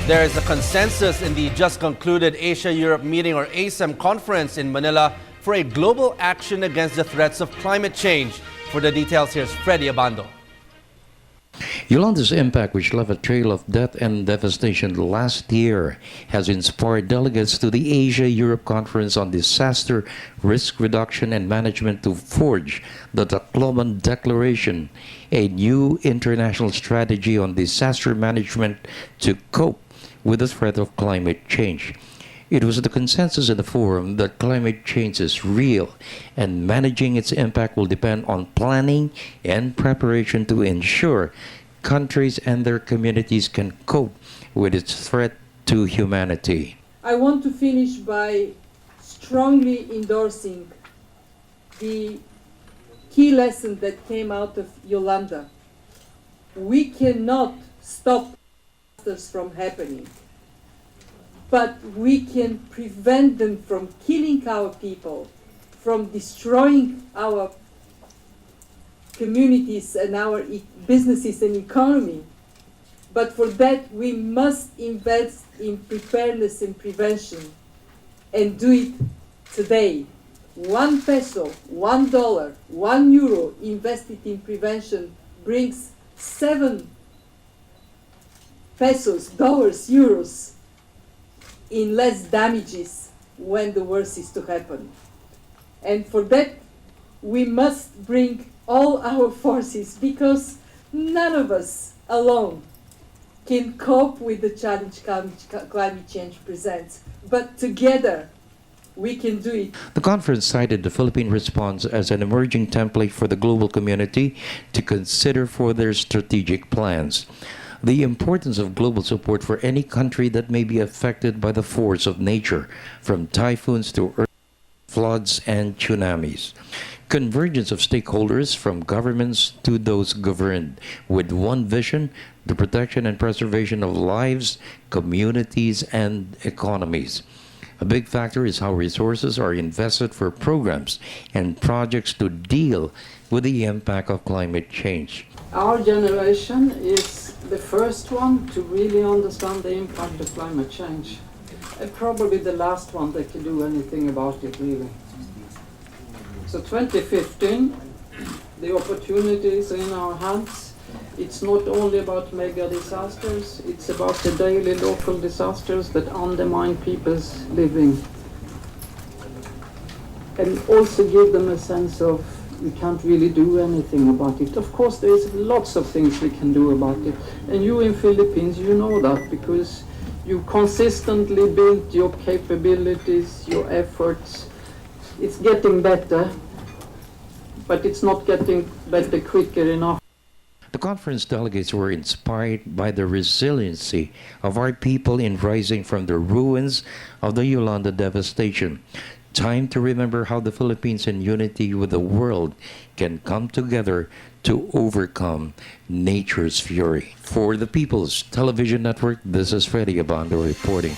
There is a consensus in the just concluded Asia-Europe meeting or ASEM conference in Manila for a global action against the threats of climate change. For the details, here's Freddie Abando. Yolanda's impact, which left a trail of death and devastation last year, has inspired delegates to the Asia-Europe Conference on Disaster Risk Reduction and Management to forge the Tacloban Declaration, a new international strategy on disaster management to cope with the threat of climate change. It was the consensus in the forum that climate change is real and managing its impact will depend on planning and preparation to ensure countries and their communities can cope with its threat to humanity. I want to finish by strongly endorsing the key lesson that came out of Yolanda. We cannot stop disasters from happening, but we can prevent them from killing our people, from destroying our communities and our businesses and economy. But for that, we must invest in preparedness and prevention and do it today. 1 peso, $1, €1 invested in prevention brings 7 pesos, dollars, euros in less damages when the worst is to happen. And for that, we must bring all our forces, because none of us alone can cope with the challenge climate change presents. But together, we can do it. The conference cited the Philippine response as an emerging template for the global community to consider for their strategic plans. The importance of global support for any country that may be affected by the force of nature, from typhoons to earthquakes, floods, and tsunamis. Convergence of stakeholders from governments to those governed, with one vision: the protection and preservation of lives, communities, and economies. A big factor is how resources are invested for programs and projects to deal with the impact of climate change. Our generation is the first one to really understand the impact of climate change, and probably the last one that can do anything about it, really. So 2015, the opportunity is in our hands. It's not only about mega disasters, it's about the daily local disasters that undermine people's living. And also give them a sense of we can't really do anything about it. Of course, there's lots of things we can do about it. And you in Philippines, you know that, because you consistently built your capabilities, your efforts. It's getting better, but it's not getting better quicker enough. The conference delegates were inspired by the resiliency of our people in rising from the ruins of the Yolanda devastation. Time to remember how the Philippines, in unity with the world, can come together to overcome nature's fury. For the People's Television Network, this is Freddie Abando reporting.